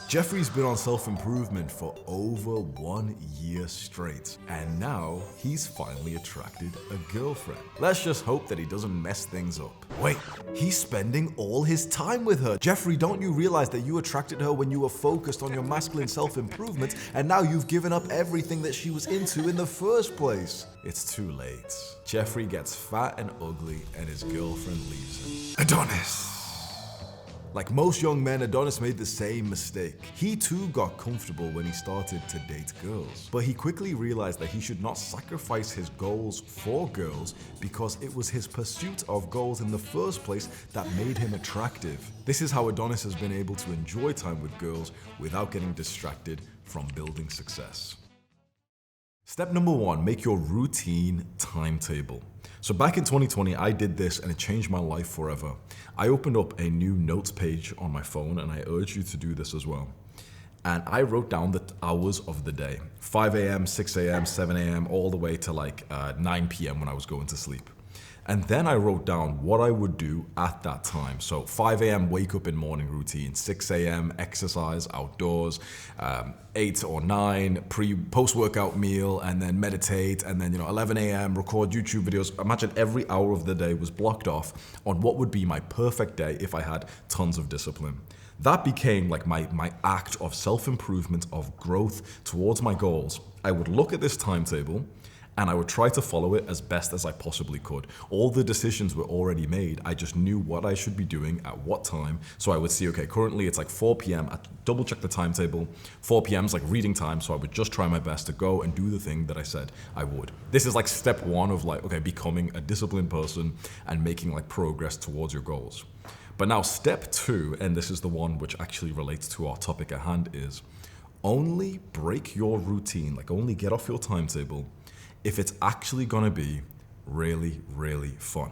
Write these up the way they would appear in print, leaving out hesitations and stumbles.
Jeffrey's been on self-improvement for over 1 year straight, and now he's finally attracted a girlfriend. Let's just hope that he doesn't mess things up. Wait, he's spending all his time with her. Jeffrey, don't you realize that you attracted her when you were focused on your masculine self-improvement, and now you've given up everything that she was into in the first place? It's too late. Jeffrey gets fat and ugly, and his girlfriend leaves him. Adonis. Like most young men, Adonis made the same mistake. He too got comfortable when he started to date girls. But he quickly realized that he should not sacrifice his goals for girls because it was his pursuit of goals in the first place that made him attractive. This is how Adonis has been able to enjoy time with girls without getting distracted from building success. Step number 1, make your routine timetable. So back in 2020, I did this and it changed my life forever. I opened up a new notes page on my phone, and I urge you to do this as well. And I wrote down the hours of the day, 5 a.m., 6 a.m., 7 a.m., all the way to like 9 p.m. when I was going to sleep. And then I wrote down what I would do at that time. So 5 a.m. wake up in morning routine, 6 a.m. exercise outdoors, 8 or 9 post-workout meal, and then meditate, and then 11 a.m. record YouTube videos. Imagine every hour of the day was blocked off on what would be my perfect day if I had tons of discipline. That became like my act of self-improvement, of growth towards my goals. I would look at this timetable and I would try to follow it as best as I possibly could. All the decisions were already made. I just knew what I should be doing at what time. So I would see, okay, currently it's like 4 p.m. I'd double check the timetable. 4 p.m. is like reading time. So I would just try my best to go and do the thing that I said I would. This is like step 1 of like, okay, becoming a disciplined person and making like progress towards your goals. But now step 2, and this is the one which actually relates to our topic at hand, is only break your routine, like only get off your timetable if it's actually gonna be really, really fun.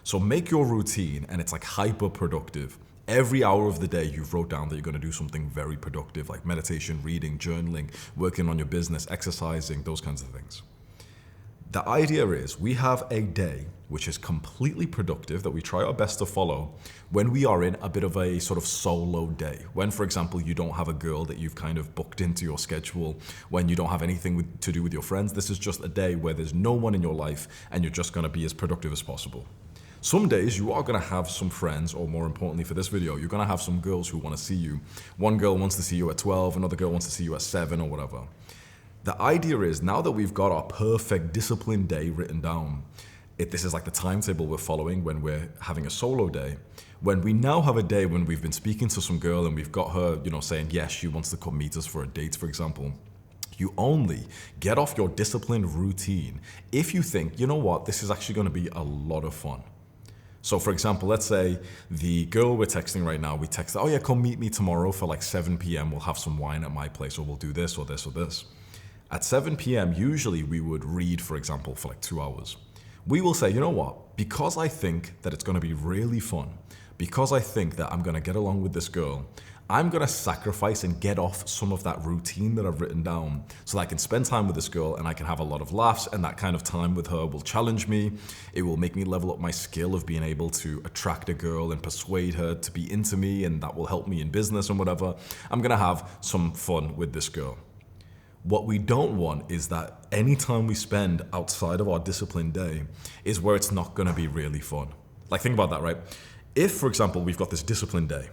So make your routine and it's like hyper productive. Every hour of the day you've wrote down that you're gonna do something very productive, like meditation, reading, journaling, working on your business, exercising, those kinds of things. The idea is we have a day which is completely productive that we try our best to follow when we are in a bit of a sort of solo day. When, for example, you don't have a girl that you've kind of booked into your schedule, when you don't have anything to do with your friends. This is just a day where there's no one in your life and you're just gonna be as productive as possible. Some days you are gonna have some friends, or more importantly for this video, you're gonna have some girls who wanna see you. One girl wants to see you at 12, another girl wants to see you at 7 or whatever. The idea is, now that we've got our perfect disciplined day written down, this is like the timetable we're following when we're having a solo day. When we now have a day when we've been speaking to some girl and we've got her, saying yes, she wants to come meet us for a date, for example, you only get off your disciplined routine if you think, you know what, this is actually gonna be a lot of fun. So for example, let's say the girl we're texting right now, we text her, oh yeah, come meet me tomorrow for like 7 p.m. We'll have some wine at my place, or we'll do this or this or this. At 7 p.m., usually we would read, for example, for like 2 hours. We will say, you know what, because I think that it's gonna be really fun, because I think that I'm gonna get along with this girl, I'm gonna sacrifice and get off some of that routine that I've written down so that I can spend time with this girl and I can have a lot of laughs, and that kind of time with her will challenge me. It will make me level up my skill of being able to attract a girl and persuade her to be into me, and that will help me in business and whatever. I'm gonna have some fun with this girl. What we don't want is that any time we spend outside of our disciplined day is where it's not gonna be really fun. Like, think about that, right? If, for example, we've got this disciplined day,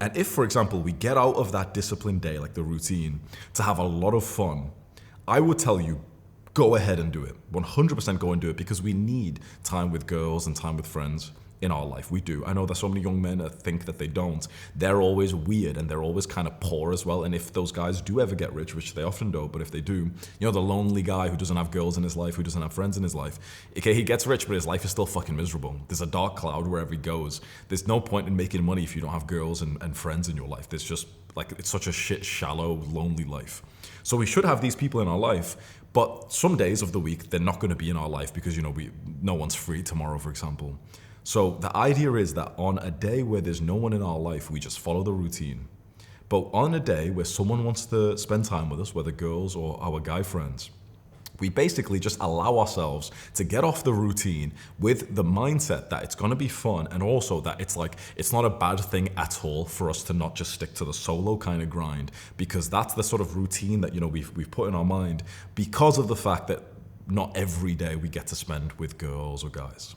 and if, for example, we get out of that disciplined day, like the routine, to have a lot of fun, I would tell you, go ahead and do it. 100% go and do it, because we need time with girls and time with friends in our life. We do. I know that so many young men think that they don't. They're always weird and they're always kind of poor as well. And if those guys do ever get rich, which they often don't, but if they do, the lonely guy who doesn't have girls in his life, who doesn't have friends in his life, okay, he gets rich, but his life is still fucking miserable. There's a dark cloud wherever he goes. There's no point in making money if you don't have girls and friends in your life. There's just like, it's such a shit, shallow, lonely life. So we should have these people in our life, but some days of the week, they're not going to be in our life because, no one's free tomorrow, for example. So the idea is that on a day where there's no one in our life, we just follow the routine. But on a day where someone wants to spend time with us, whether girls or our guy friends, We basically just allow ourselves to get off the routine with the mindset that it's going to be fun, and also that it's not a bad thing at all for us to not just stick to the solo kind of grind, because that's the sort of routine that, we've put in our mind because of the fact that not every day we get to spend with girls or guys.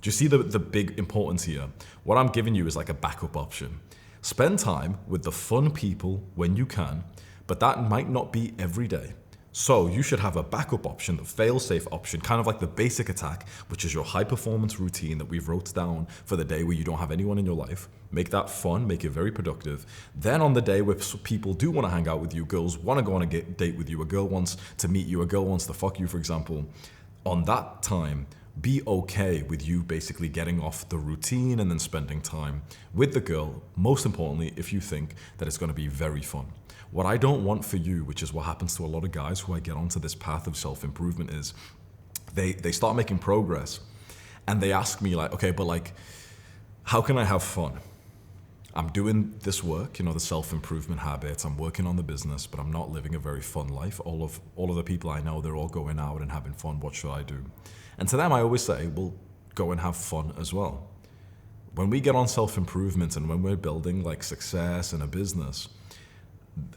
Do you see the big importance here? What I'm giving you is like a backup option. Spend time with the fun people when you can, but that might not be every day. So you should have a backup option, the fail-safe option, kind of like the basic attack, which is your high-performance routine that we've wrote down for the day where you don't have anyone in your life. Make that fun, make it very productive. Then on the day where people do want to hang out with you, girls want to go on a date with you, a girl wants to meet you, a girl wants to fuck you, for example, on that time, be okay with you basically getting off the routine and then spending time with the girl, most importantly, if you think that it's going to be very fun. What I don't want for you, which is what happens to a lot of guys who I get onto this path of self-improvement, is they start making progress and they ask me like, okay, but like, how can I have fun? I'm doing this work, the self-improvement habits, I'm working on the business, but I'm not living a very fun life. All of the people I know, they're all going out and having fun. What should I do? And to them, I always say, well, go and have fun as well. When we get on self-improvement and when we're building like success in a business,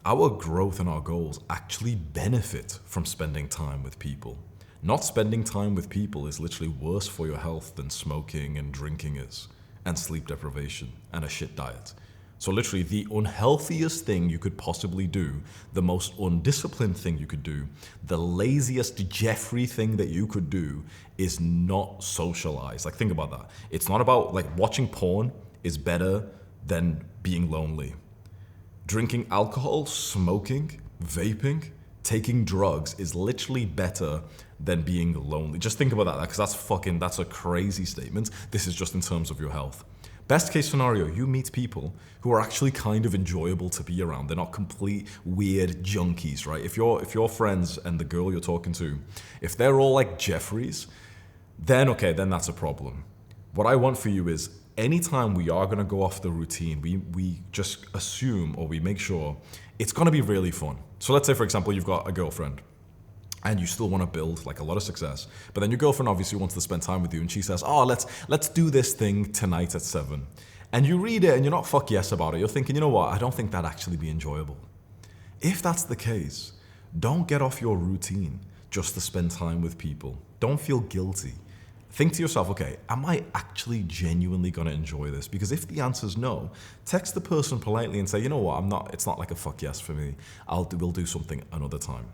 our growth and our goals actually benefit from spending time with people. Not spending time with people is literally worse for your health than smoking and drinking is, and sleep deprivation and a shit diet. So literally the unhealthiest thing you could possibly do, the most undisciplined thing you could do, the laziest Jeffrey thing that you could do is not socialize. Like, think about that. It's not about like watching porn is better than being lonely. Drinking alcohol, smoking, vaping, taking drugs is literally better than being lonely. Just think about that, because that's a crazy statement. This is just in terms of your health. Best case scenario, you meet people who are actually kind of enjoyable to be around. They're not complete weird junkies, right? If your friends and the girl you're talking to, if they're all like Jeffries, then that's a problem. What I want for you is, anytime we are going to go off the routine, we just assume, or we make sure it's going to be really fun. So let's say, for example, you've got a girlfriend and you still want to build like a lot of success, but then your girlfriend obviously wants to spend time with you and she says, oh, let's do this thing tonight at 7. And you read it and you're not fuck yes about it. You're thinking, you know what? I don't think that'd actually be enjoyable. If that's the case, don't get off your routine just to spend time with people. Don't feel guilty. Think to yourself, okay, am I actually genuinely going to enjoy this? Because if the answer is no, text the person politely and say, you know what, it's not like a fuck yes for me. We'll do something another time.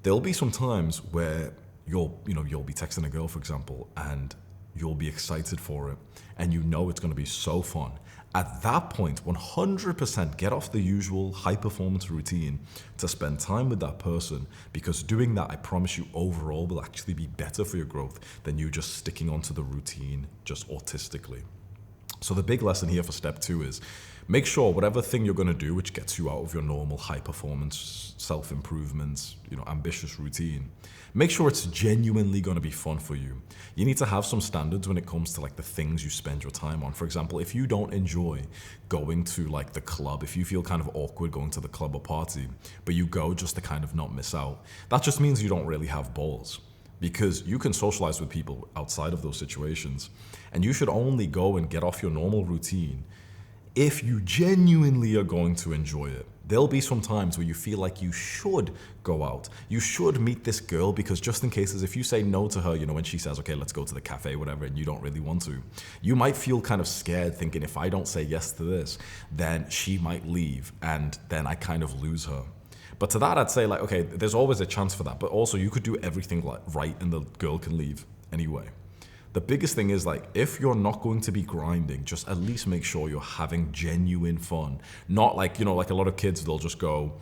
There'll be some times where you'll be texting a girl, for example, and you'll be excited for it, and it's going to be so fun. At that point, 100% get off the usual high-performance routine to spend time with that person, because doing that, I promise you, overall will actually be better for your growth than you just sticking onto the routine just autistically. So the big lesson here for step 2 is make sure whatever thing you're going to do, which gets you out of your normal high-performance, self-improvement, ambitious routine, make sure it's genuinely going to be fun for you. You need to have some standards when it comes to like the things you spend your time on. For example, if you don't enjoy going to like the club, if you feel kind of awkward going to the club or party, but you go just to kind of not miss out, that just means you don't really have balls. Because you can socialize with people outside of those situations, and you should only go and get off your normal routine if you genuinely are going to enjoy it. There'll be some times where you feel like you should go out. You should meet this girl, because just in case, if you say no to her, when she says, okay, let's go to the cafe, whatever, and you don't really want to, you might feel kind of scared thinking, if I don't say yes to this, then she might leave and then I kind of lose her. But to that, I'd say like, okay, there's always a chance for that, but also you could do everything right and the girl can leave anyway. The biggest thing is like, if you're not going to be grinding, just at least make sure you're having genuine fun. Not like, like a lot of kids, they'll just go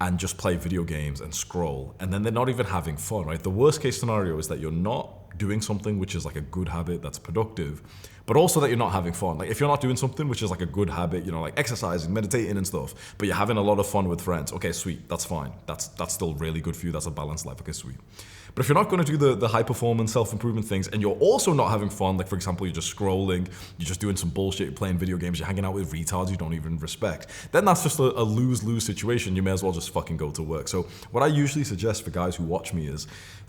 and just play video games and scroll, and then they're not even having fun, right? The worst case scenario is that you're not doing something which is like a good habit that's productive, but also that you're not having fun. Like if you're not doing something which is like a good habit, like exercising, meditating and stuff, but you're having a lot of fun with friends, okay, sweet, that's fine. That's still really good for you. That's a balanced life, okay, sweet. But if you're not going to do the high performance self-improvement things and you're also not having fun, like for example, you're just scrolling, you're just doing some bullshit, you're playing video games, you're hanging out with retards you don't even respect, then that's just a lose-lose situation. You may as well just fucking go to work. So what I usually suggest for guys who watch me is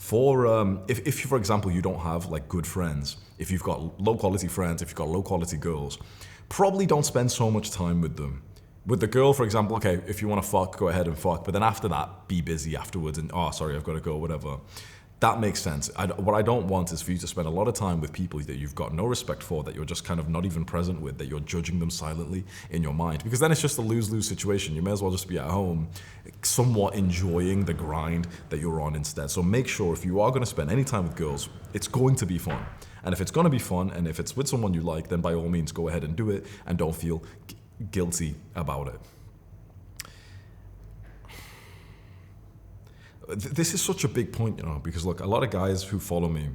if for example, you don't have like good friends, if you've got low quality friends, if you've got low quality girls, probably don't spend so much time with them. With the girl, for example, okay, if you want to fuck, go ahead and fuck. But then after that, be busy afterwards and, oh, sorry, I've got to go, whatever. That makes sense. What I don't want is for you to spend a lot of time with people that you've got no respect for, that you're just kind of not even present with, that you're judging them silently in your mind. Because then it's just a lose-lose situation. You may as well just be at home, somewhat enjoying the grind that you're on instead. So make sure if you are going to spend any time with girls, it's going to be fun. And if it's going to be fun, and if it's with someone you like, then by all means, go ahead and do it, and don't feel guilty about it. This is such a big point, you know, because look, a lot of guys who follow me,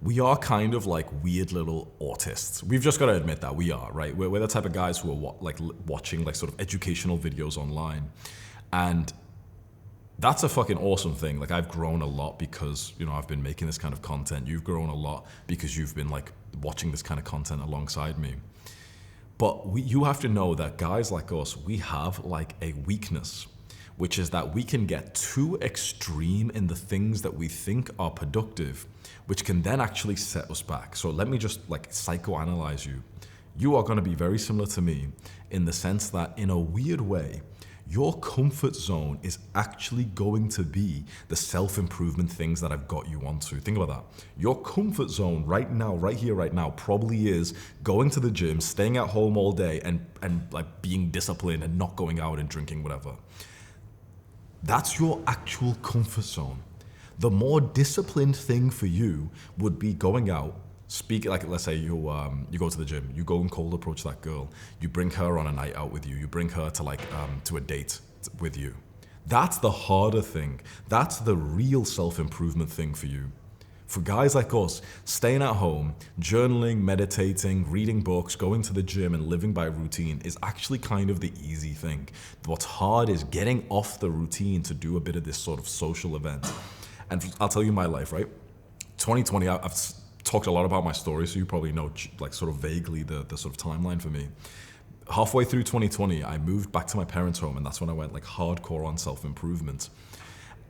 we are kind of like weird little autists. We've just got to admit that we are, right? We're the type of guys who are watching like sort of educational videos online. And that's a fucking awesome thing. Like, I've grown a lot because, you know, I've been making this kind of content. You've grown a lot because you've been like watching this kind of content alongside me. But you have to know that guys like us, we have like a weakness, which is that we can get too extreme in the things that we think are productive, which can then actually set us back. So let me just like psychoanalyze you. You are going to be very similar to me in the sense that in a weird way, your comfort zone is actually going to be the self-improvement things that I've got you onto. Think about that. Your comfort zone right now, right here, right now, probably is going to the gym, staying at home all day and like being disciplined and not going out and drinking, whatever. That's your actual comfort zone. The more disciplined thing for you would be going out, like let's say you go to the gym, you go and cold approach that girl, you bring her on a night out with you, you bring her to like to a date with you. That's the harder thing. That's the real self-improvement thing for you. For guys like us, staying at home, journaling, meditating, reading books, going to the gym and living by routine is actually kind of the easy thing. What's hard is getting off the routine to do a bit of this sort of social event. And I'll tell you my life, right? 2020, I've talked a lot about my story, so you probably know like sort of vaguely the sort of timeline for me. Halfway through 2020, I moved back to my parents' home, and that's when I went like hardcore on self-improvement.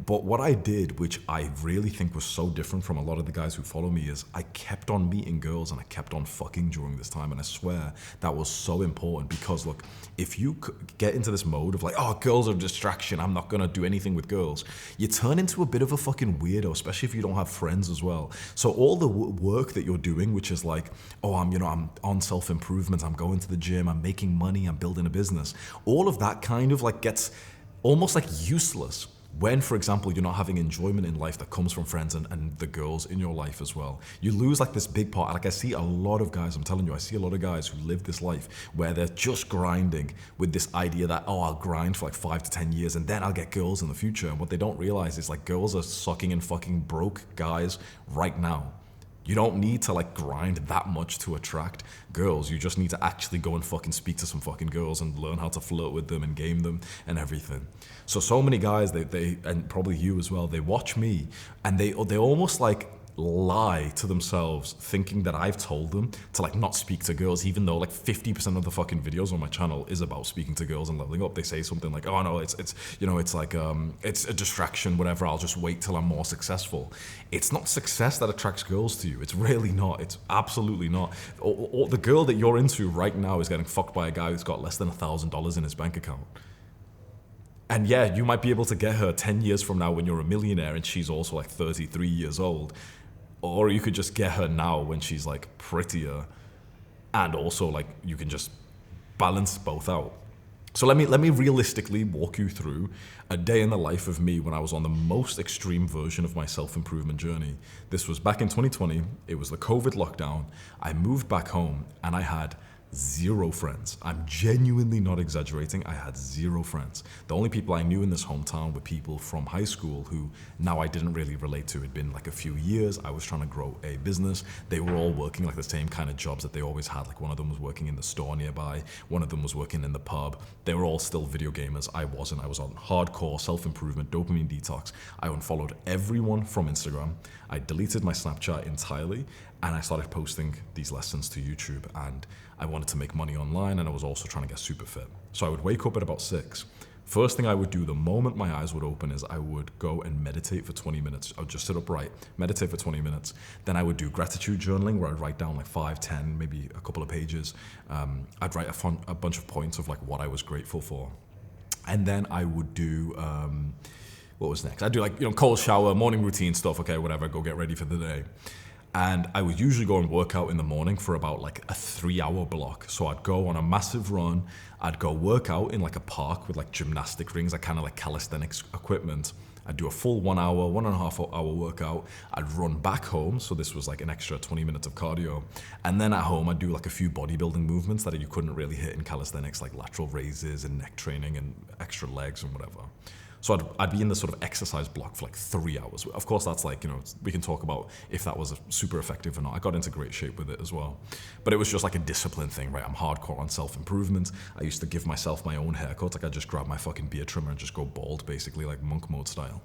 But what I did, which I really think was so different from a lot of the guys who follow me, is I kept on meeting girls and I kept on fucking during this time. And I swear that was so important because look, if you get into this mode of like, oh, girls are a distraction, I'm not going to do anything with girls, you turn into a bit of a fucking weirdo, especially if you don't have friends as well. So all the work that you're doing, which is like, oh, I'm on self-improvement, I'm going to the gym, I'm making money, I'm building a business, all of that kind of like gets almost like useless when, for example, you're not having enjoyment in life that comes from friends and the girls in your life as well. You lose like this big part. Like I see a lot of guys, I'm telling you, I see a lot of guys who live this life where they're just grinding with this idea that, oh, I'll grind for like 5 to 10 years and then I'll get girls in the future. And what they don't realize is like girls are sucking and fucking broke guys right now. You don't need to like grind that much to attract girls. You just need to actually go and fucking speak to some fucking girls and learn how to flirt with them and game them and everything. So many guys, they and probably you as well, they watch me and they almost like lie to themselves thinking that I've told them to like not speak to girls, even though like 50% of the fucking videos on my channel is about speaking to girls and leveling up. They say something like, oh no, it's you know, it's like it's a distraction, whatever, I'll just wait till I'm more successful. It's not success that attracts girls to you. It's really not. It's absolutely not. Or the girl that you're into right now is getting fucked by a guy who's got less than $1,000 in his bank account. And yeah, you might be able to get her 10 years from now when you're a millionaire and she's also like 33 years old. Or you could just get her now when she's like prettier, and also like you can just balance both out. So let me realistically walk you through a day in the life of me when I was on the most extreme version of my self-improvement journey. This was back in 2020. It was the COVID lockdown. I moved back home and I had zero friends. I'm genuinely not exaggerating. I had zero friends. The only people I knew in this hometown were people from high school who now I didn't really relate to. It'd been like a few years. I was trying to grow a business. They were all working like the same kind of jobs that they always had. Like one of them was working in the store nearby. One of them was working in the pub. They were all still video gamers. I wasn't. I was on hardcore self-improvement, dopamine detox. I unfollowed everyone from Instagram. I deleted my Snapchat entirely, and I started posting these lessons to YouTube, and I wanted to make money online, and I was also trying to get super fit. So I would wake up at about 6. First thing I would do the moment my eyes would open is I would go and meditate for 20 minutes. I would just sit upright, meditate for 20 minutes. Then I would do gratitude journaling where I'd write down like 5, 10, maybe a couple of pages. I'd write a bunch of points of like what I was grateful for. And then I would do, what was next? I'd do like, cold shower, morning routine stuff. Okay, whatever, go get ready for the day. And I would usually go and work out in the morning for about like a 3-hour block. So I'd go on a massive run. I'd go work out in like a park with like gymnastic rings, like kind of like calisthenics equipment. I'd do a full 1 hour, 1.5 hour workout. I'd run back home. So this was like an extra 20 minutes of cardio. And then at home, I'd do like a few bodybuilding movements that you couldn't really hit in calisthenics, like lateral raises and neck training and extra legs and whatever. So I'd be in this sort of exercise block for like 3 hours. Of course, that's like, we can talk about if that was super effective or not. I got into great shape with it as well. But it was just like a discipline thing, right? I'm hardcore on self-improvement. I used to give myself my own haircut. Like I'd just grab my fucking beard trimmer and just go bald, basically like monk mode style.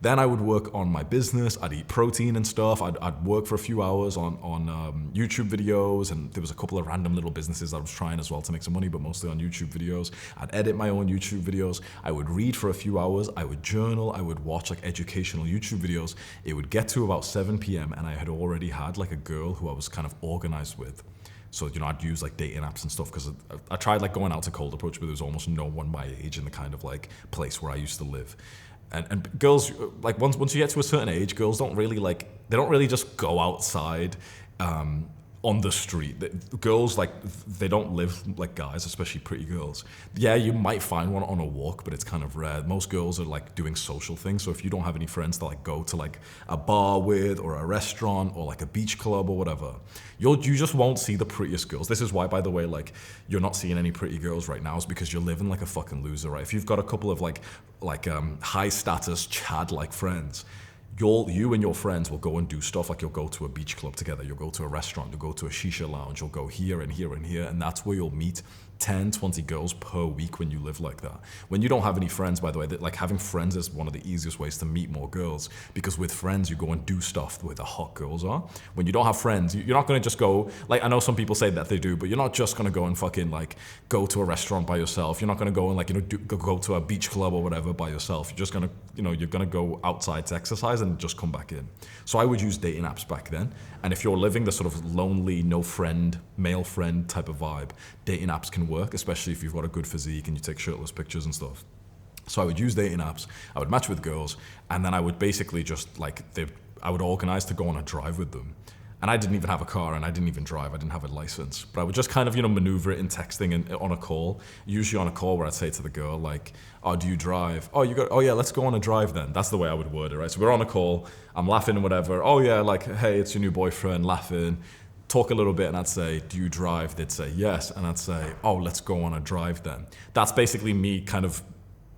Then I would work on my business. I'd eat protein and stuff. I'd work for a few hours on YouTube videos, and there was a couple of random little businesses that I was trying as well to make some money, but mostly on YouTube videos. I'd edit my own YouTube videos. I would read for a few hours. I would journal. I would watch like educational YouTube videos. It would get to about 7 p.m. and I had already had like a girl who I was kind of organized with. So, I'd use like dating apps and stuff because I tried like going out to cold approach, but there was almost no one my age in the kind of like place where I used to live. And girls, like once you get to a certain age, girls don't really just go outside on the street. Girls, like, they don't live like guys, especially pretty girls. Yeah, you might find one on a walk, but it's kind of rare. Most girls are like doing social things. So if you don't have any friends to like go to like a bar with or a restaurant or like a beach club or whatever, you just won't see the prettiest girls. This is why, by the way, like you're not seeing any pretty girls right now, is because you're living like a fucking loser, right? If you've got a couple of like high status Chad like friends, you and your friends will go and do stuff like you'll go to a beach club together, you'll go to a restaurant, you'll go to a shisha lounge, you'll go here and here and here, and that's where you'll meet 10, 20 girls per week when you live like that. When you don't have any friends, by the way, like having friends is one of the easiest ways to meet more girls, because with friends, you go and do stuff where the hot girls are. When you don't have friends, you're not going to just go, like I know some people say that they do, but you're not just going to go and fucking like go to a restaurant by yourself. You're not going to go and like, go to a beach club or whatever by yourself. You're just going to, you're going to go outside to exercise and just come back in. So I would use dating apps back then. And if you're living the sort of lonely, no friend, male friend type of vibe, dating apps can work, especially if you've got a good physique and you take shirtless pictures and stuff. So I would use dating apps, I would match with girls, and then I would basically just like, I would organize to go on a drive with them. And I didn't even have a car, and I didn't even drive. I didn't have a license. But I would just kind of, maneuver it in texting and on a call. Usually on a call where I'd say to the girl, like, oh, do you drive? Oh, yeah, let's go on a drive then. That's the way I would word it, right? So we're on a call, I'm laughing and whatever. Oh yeah, like, hey, it's your new boyfriend, laughing. Talk a little bit, and I'd say, do you drive? They'd say, yes. And I'd say, oh, let's go on a drive then. That's basically me kind of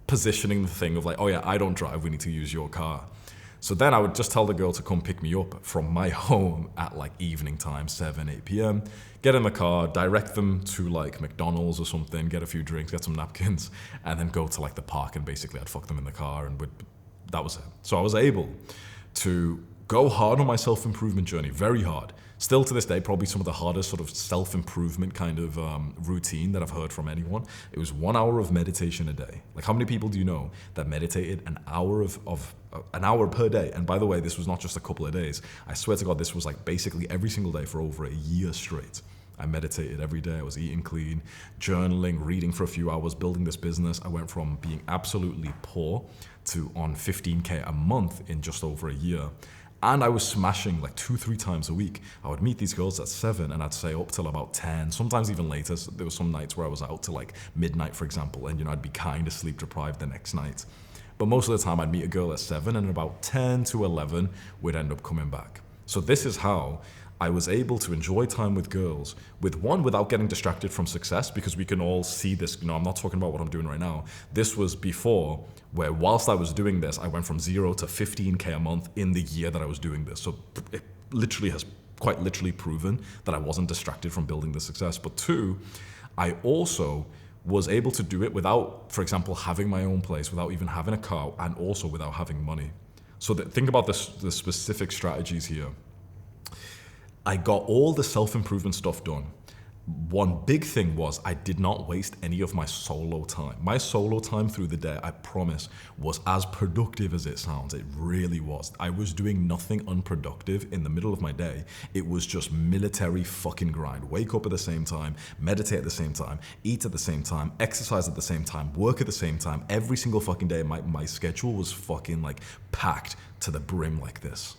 positioning the thing of like, oh yeah, I don't drive, we need to use your car. So then I would just tell the girl to come pick me up from my home at like evening time, 7, 8 p.m., get in the car, direct them to like McDonald's or something, get a few drinks, get some napkins, and then go to like the park, and basically I'd fuck them in the car, and that was it. So I was able to go hard on my self-improvement journey, very hard. Still to this day, probably some of the hardest sort of self-improvement kind of routine that I've heard from anyone. It was 1 hour of meditation a day. Like, how many people do you know that meditated an hour per day? And by the way, this was not just a couple of days. I swear to God, this was like basically every single day for over a year straight. I meditated every day. I was eating clean, journaling, reading for a few hours, building this business. I went from being absolutely poor to on 15K a month in just over a year. And I was smashing like 2-3 times a week. I would meet these girls at 7 and I'd stay up till about 10, sometimes even later. So there were some nights where I was out till like midnight, for example, and I'd be kind of sleep deprived the next night. But most of the time I'd meet a girl at 7, and about 10 to 11 we'd end up coming back. So this is how I was able to enjoy time with girls, without getting distracted from success, because we can all see this. I'm not talking about what I'm doing right now. This was before, where whilst I was doing this, I went from 0 to 15K a month in the year that I was doing this. So it literally has quite literally proven that I wasn't distracted from building the success. But two, I also was able to do it without, for example, having my own place, without even having a car, and also without having money. So think about the specific strategies here. I got all the self-improvement stuff done. One big thing was I did not waste any of my solo time. My solo time through the day, I promise, was as productive as it sounds. It really was. I was doing nothing unproductive in the middle of my day. It was just military fucking grind. Wake up at the same time, meditate at the same time, eat at the same time, exercise at the same time, work at the same time. Every single fucking day, my schedule was fucking like packed to the brim like this.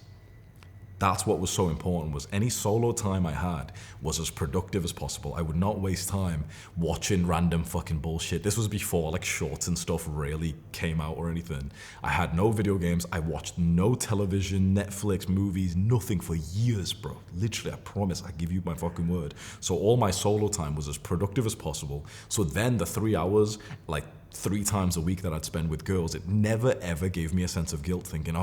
That's what was so important, was any solo time I had was as productive as possible. I would not waste time watching random fucking bullshit. This was before like shorts and stuff really came out or anything. I had no video games. I watched no television, Netflix, movies, nothing for years, bro. Literally, I promise, I give you my fucking word. So all my solo time was as productive as possible. So then the 3 hours, like 3 times a week that I'd spend with girls, it never ever gave me a sense of guilt thinking,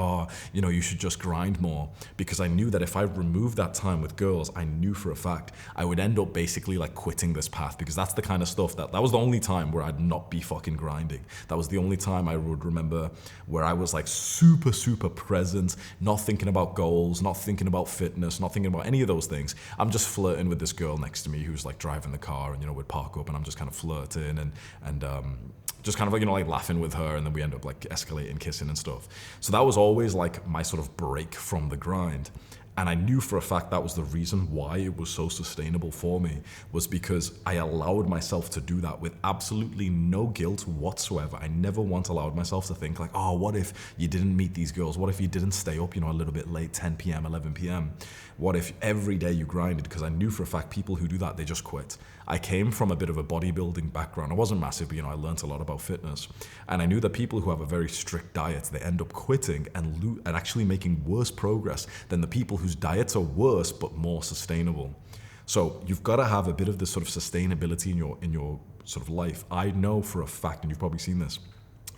you should just grind more. Because I knew that if I removed that time with girls, I knew for a fact I would end up basically like quitting this path, because that's the kind of stuff that was the only time where I'd not be fucking grinding. That was the only time I would remember where I was like super, super present, not thinking about goals, not thinking about fitness, not thinking about any of those things. I'm just flirting with this girl next to me who's like driving the car, and we'd park up and I'm just kind of flirting and just kind of like, like laughing with her, and then we end up like escalating, kissing and stuff. So that was always like my sort of break from the grind. And I knew for a fact that was the reason why it was so sustainable for me, was because I allowed myself to do that with absolutely no guilt whatsoever. I never once allowed myself to think like, what if you didn't meet these girls? What if you didn't stay up, a little bit late, 10 p.m., 11 p.m.? What if every day you grinded? Because I knew for a fact people who do that, they just quit. I came from a bit of a bodybuilding background. I wasn't massive, but I learned a lot about fitness. And I knew that people who have a very strict diet, they end up quitting and actually making worse progress than the people whose diets are worse but more sustainable. So you've got to have a bit of this sort of sustainability in your sort of life. I know for a fact, and you've probably seen this,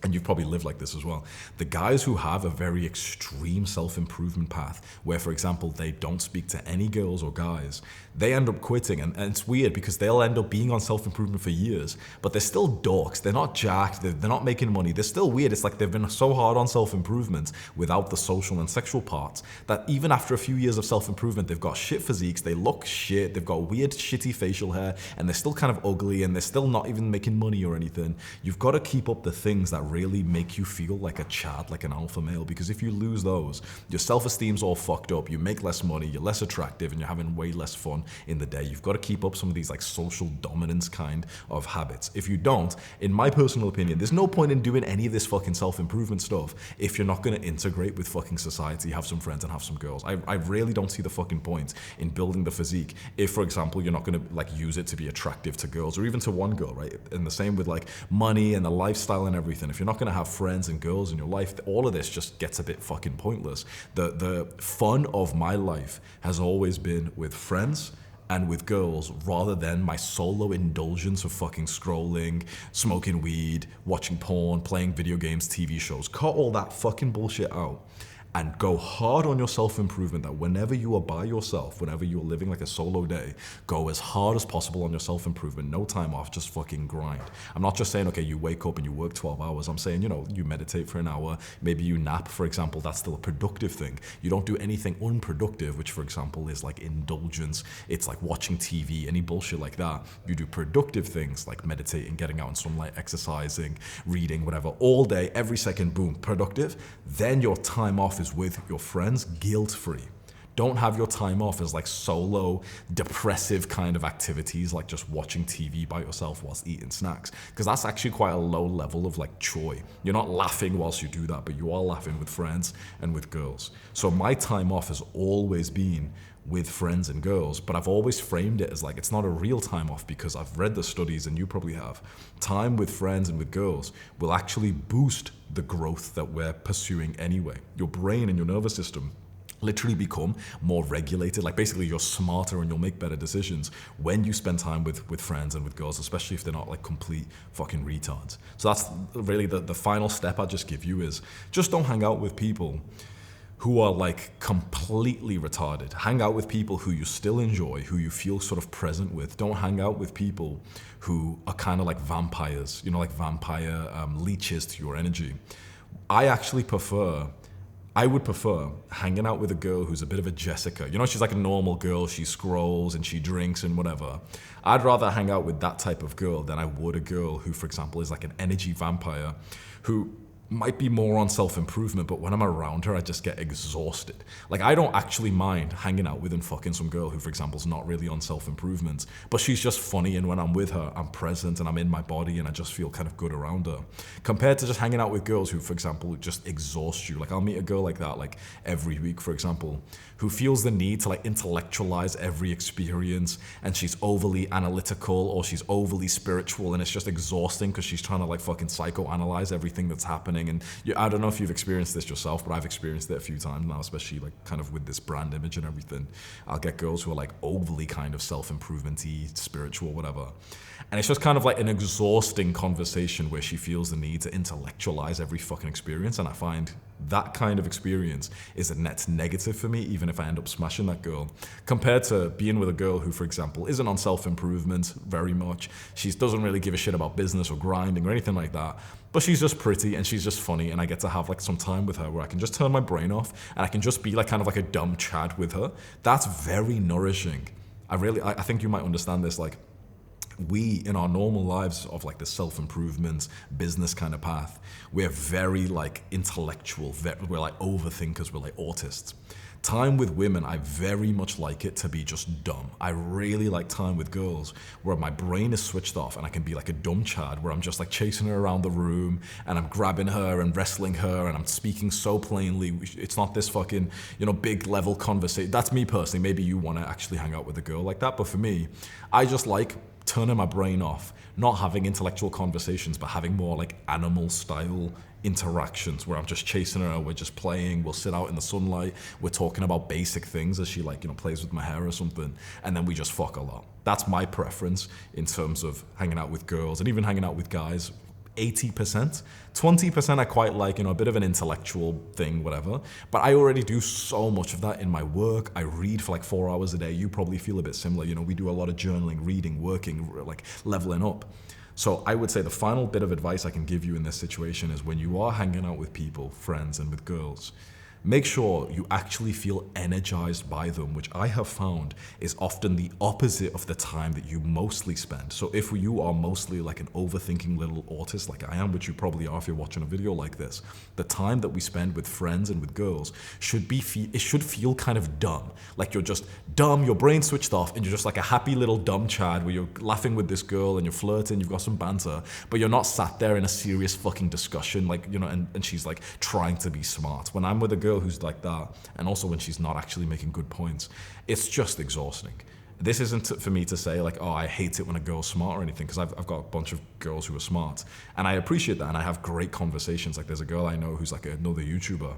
and you've probably lived like this as well, the guys who have a very extreme self-improvement path, where, for example, they don't speak to any girls or guys, they end up quitting. And it's weird because they'll end up being on self-improvement for years, but they're still dorks. They're not jacked. They're not making money. They're still weird. It's like they've been so hard on self-improvement without the social and sexual parts that even after a few years of self-improvement, they've got shit physiques. They look shit. They've got weird, shitty facial hair, and they're still kind of ugly, and they're still not even making money or anything. You've got to keep up the things that really make you feel like a Chad, like an alpha male, because if you lose those, your self-esteem's all fucked up, you make less money, you're less attractive, and you're having way less fun in the day. You've got to keep up some of these like social dominance kind of habits. If you don't, in my personal opinion, there's no point in doing any of this fucking self-improvement stuff if you're not going to integrate with fucking society, have some friends and have some girls. I really don't see the fucking point in building the physique if, for example, you're not going to like use it to be attractive to girls or even to one girl, right? And the same with like money and the lifestyle and everything. If you're not going to have friends and girls in your life, all of this just gets a bit fucking pointless. The fun of my life has always been with friends and with girls, rather than my solo indulgence of fucking scrolling, smoking weed, watching porn, playing video games, TV shows. Cut all that fucking bullshit out and go hard on your self-improvement. That whenever you are by yourself, whenever you're living like a solo day, go as hard as possible on your self-improvement. No time off, just fucking grind. I'm not just saying, okay, you wake up and you work 12 hours. I'm saying, you meditate for an hour, maybe you nap, for example. That's still a productive thing. You don't do anything unproductive, which, for example, is like indulgence. It's like watching TV, any bullshit like that. You do productive things like meditating, getting out in sunlight, exercising, reading, whatever, all day, every second, boom, productive. Then your time off is with your friends, guilt-free. Don't have your time off as like solo, depressive kind of activities, like just watching TV by yourself whilst eating snacks, because that's actually quite a low level of like joy. You're not laughing whilst you do that, but you are laughing with friends and with girls. So my time off has always been with friends and girls, but I've always framed it as like, it's not a real time off, because I've read the studies, and you probably have. Time with friends and with girls will actually boost the growth that we're pursuing anyway. Your brain and your nervous system literally become more regulated. Like basically you're smarter and you'll make better decisions when you spend time with friends and with girls, especially if they're not like complete fucking retards. So that's really the final step I'd just give you is just don't hang out with people who are like completely retarded. Hang out with people who you still enjoy, who you feel sort of present with. Don't hang out with people who are kind of like vampires, you know, like vampire leeches to your energy. I would prefer hanging out with a girl who's a bit of a Jessica. You know, she's like a normal girl, she scrolls and she drinks and whatever. I'd rather hang out with that type of girl than I would a girl who, for example, is like an energy vampire who might be more on self-improvement, but when I'm around her, I just get exhausted. Like, I don't actually mind hanging out with and fucking some girl who, for example, is not really on self-improvement, but she's just funny, and when I'm with her, I'm present and I'm in my body and I just feel kind of good around her. Compared to just hanging out with girls who, for example, just exhaust you. Like, I'll meet a girl like that, like, every week, for example, who feels the need to, like, intellectualize every experience, and she's overly analytical or she's overly spiritual, and it's just exhausting because she's trying to, like, fucking psychoanalyze everything that's happening. And I don't know if you've experienced this yourself, but I've experienced it a few times now, especially like kind of with this brand image and everything. I'll get girls who are like overly kind of self-improvement-y, spiritual, whatever. And it's just kind of like an exhausting conversation where she feels the need to intellectualize every fucking experience. And I find that kind of experience is a net negative for me, even if I end up smashing that girl, compared to being with a girl who, for example, isn't on self-improvement very much. She doesn't really give a shit about business or grinding or anything like that. But she's just pretty and she's just funny, and I get to have like some time with her where I can just turn my brain off and I can just be like kind of like a dumb Chad with her. That's very nourishing. I think you might understand this. Like, we in our normal lives of like the self-improvement business kind of path, we're very like intellectual, we're like overthinkers, we're like autists. Time with women, I very much like it to be just dumb. I really like time with girls where my brain is switched off and I can be like a dumb Chad where I'm just like chasing her around the room and I'm grabbing her and wrestling her and I'm speaking so plainly. It's not this fucking, you know, big level conversation. That's me personally. Maybe you want to actually hang out with a girl like that. But for me, I just like turning my brain off, not having intellectual conversations, but having more like animal style interactions where I'm just chasing her, we're just playing, we'll sit out in the sunlight, we're talking about basic things as she like, you know, plays with my hair or something, and then we just fuck a lot. That's my preference in terms of hanging out with girls and even hanging out with guys. 80%, 20% I quite like, you know, a bit of an intellectual thing, whatever. But I already do so much of that in my work. I read for like 4 hours a day. You probably feel a bit similar. You know, we do a lot of journaling, reading, working, like leveling up. So I would say the final bit of advice I can give you in this situation is when you are hanging out with people, friends, and with girls, make sure you actually feel energized by them, which I have found is often the opposite of the time that you mostly spend. So if you are mostly like an overthinking little autist like I am, which you probably are if you're watching a video like this, the time that we spend with friends and with girls should feel kind of dumb. Like you're just dumb, your brain switched off, and you're just like a happy little dumb Chad where you're laughing with this girl and you're flirting, you've got some banter, but you're not sat there in a serious fucking discussion, like, you know, and she's like trying to be smart. When I'm with a girl who's like that, and also when she's not actually making good points, it's just exhausting. This isn't for me to say like, oh, I hate it when a girl's smart or anything, because I've got a bunch of girls who are smart, and I appreciate that, and I have great conversations. Like there's a girl I know who's like another YouTuber,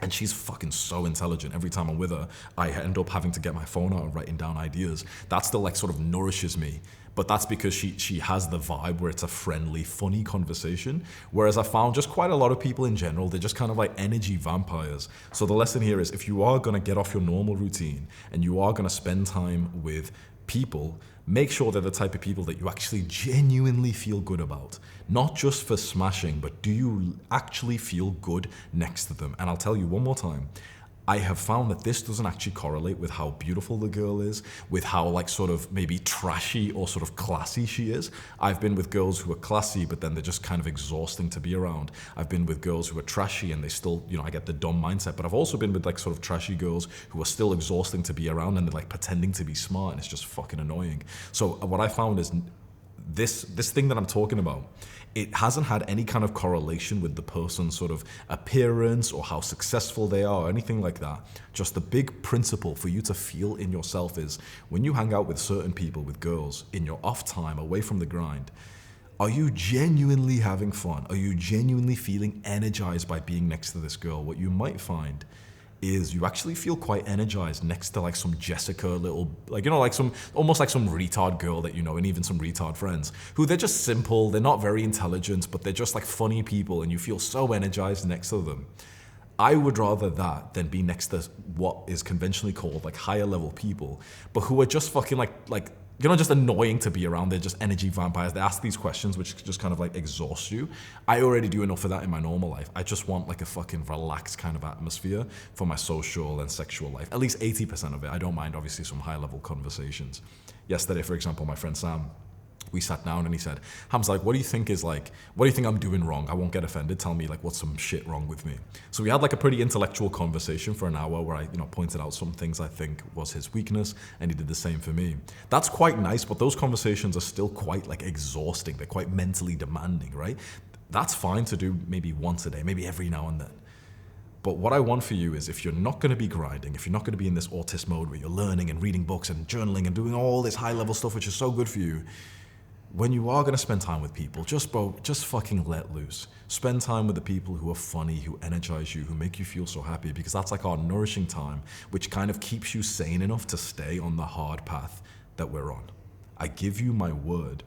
and she's fucking so intelligent. Every time I'm with her, I end up having to get my phone out and writing down ideas. That still like sort of nourishes me. But that's because she has the vibe where it's a friendly, funny conversation. Whereas I found just quite a lot of people in general, they're just kind of like energy vampires. So the lesson here is if you are gonna get off your normal routine and you are gonna spend time with people, make sure they're the type of people that you actually genuinely feel good about. Not just for smashing, but do you actually feel good next to them? And I'll tell you one more time, I have found that this doesn't actually correlate with how beautiful the girl is, with how like sort of maybe trashy or sort of classy she is. I've been with girls who are classy, but then they're just kind of exhausting to be around. I've been with girls who are trashy and they still, you know, I get the dumb mindset, but I've also been with like sort of trashy girls who are still exhausting to be around, and they're like pretending to be smart, and it's just fucking annoying. So what I found is this thing that I'm talking about, it hasn't had any kind of correlation with the person's sort of appearance or how successful they are or anything like that. Just the big principle for you to feel in yourself is when you hang out with certain people, with girls, in your off time, away from the grind, are you genuinely having fun? Are you genuinely feeling energized by being next to this girl? What you might find is you actually feel quite energized next to like some Jessica little, like, you know, like some, almost like some retard girl that you know, and even some retard friends who they're just simple, they're not very intelligent, but they're just like funny people and you feel so energized next to them. I would rather that than be next to what is conventionally called like higher level people, but who are just fucking like, you know, just annoying to be around. They're just energy vampires. They ask these questions which just kind of like exhaust you. I already do enough of that in my normal life. I just want like a fucking relaxed kind of atmosphere for my social and sexual life. At least 80% of it. I don't mind obviously some high level conversations. Yesterday, for example, my friend Sam, we sat down and he said, Hamza, like, what do you think I'm doing wrong? I won't get offended. Tell me like what's some shit wrong with me. So we had like a pretty intellectual conversation for an hour where I, you know, pointed out some things I think was his weakness and he did the same for me. That's quite nice, but those conversations are still quite like exhausting. They're quite mentally demanding, right? That's fine to do maybe once a day, maybe every now and then. But what I want for you is if you're not going to be grinding, if you're not going to be in this autist mode where you're learning and reading books and journaling and doing all this high level stuff, which is so good for you, when you are going to spend time with people, just fucking let loose. Spend time with the people who are funny, who energize you, who make you feel so happy, because that's like our nourishing time, which kind of keeps you sane enough to stay on the hard path that we're on. I give you my word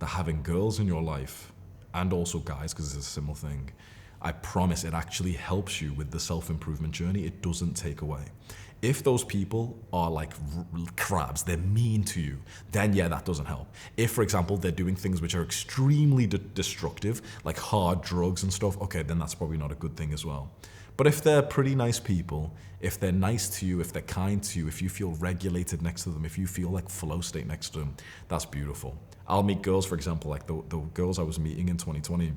that having girls in your life, and also guys, because it's a similar thing, I promise it actually helps you with the self-improvement journey. It doesn't take away. If those people are like crabs, they're mean to you, then yeah, that doesn't help. If, for example, they're doing things which are extremely destructive, like hard drugs and stuff, okay, then that's probably not a good thing as well. But if they're pretty nice people, if they're nice to you, if they're kind to you, if you feel regulated next to them, if you feel like flow state next to them, that's beautiful. I'll meet girls, for example, like the girls I was meeting in 2020,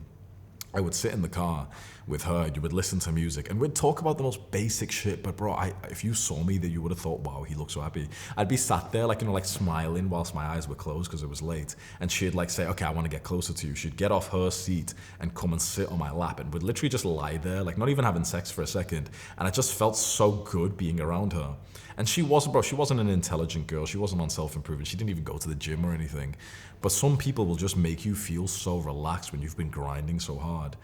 I would sit in the car with her, you would listen to music, and we'd talk about the most basic shit, but bro, if you saw me, that you would have thought, wow, he looks so happy. I'd be sat there, like, you know, like smiling whilst my eyes were closed because it was late, and she'd like say, okay, I want to get closer to you. She'd get off her seat and come and sit on my lap, and would literally just lie there, like not even having sex for a second, and I just felt so good being around her. And she wasn't an intelligent girl, she wasn't on self-improvement, she didn't even go to the gym or anything. But some people will just make you feel so relaxed when you've been grinding so hard.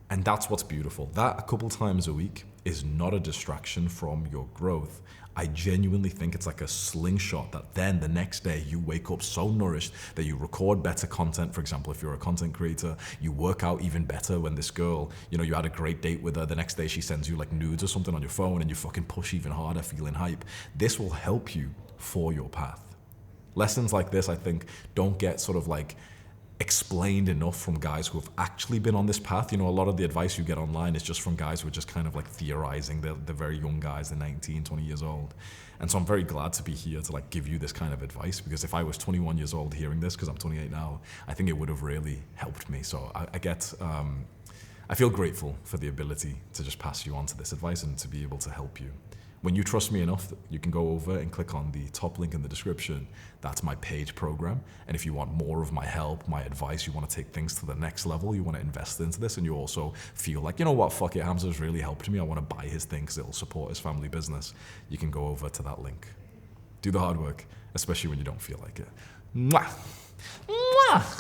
And that's what's beautiful. That a couple times a week is not a distraction from your growth. I genuinely think it's like a slingshot that then the next day you wake up so nourished that you record better content. For example, if you're a content creator, you work out even better when this girl, you know, you had a great date with her, the next day she sends you like nudes or something on your phone and you fucking push even harder, feeling hype. This will help you for your path. Lessons like this, I think, don't get sort of like explained enough from guys who have actually been on this path. You know, a lot of the advice you get online is just from guys who are just kind of like theorizing. They're very young guys, they're 19, 20 years old. And so I'm very glad to be here to like give you this kind of advice, because if I was 21 years old hearing this, because I'm 28 now, I think it would have really helped me. So I feel grateful for the ability to just pass you on to this advice and to be able to help you. When you trust me enough, you can go over and click on the top link in the description. That's my paid program. And if you want more of my help, my advice, you want to take things to the next level, you want to invest into this, and you also feel like, you know what, fuck it, Hamza's really helped me, I want to buy his thing because it'll support his family business, you can go over to that link. Do the hard work, especially when you don't feel like it. Mwah! Mwah!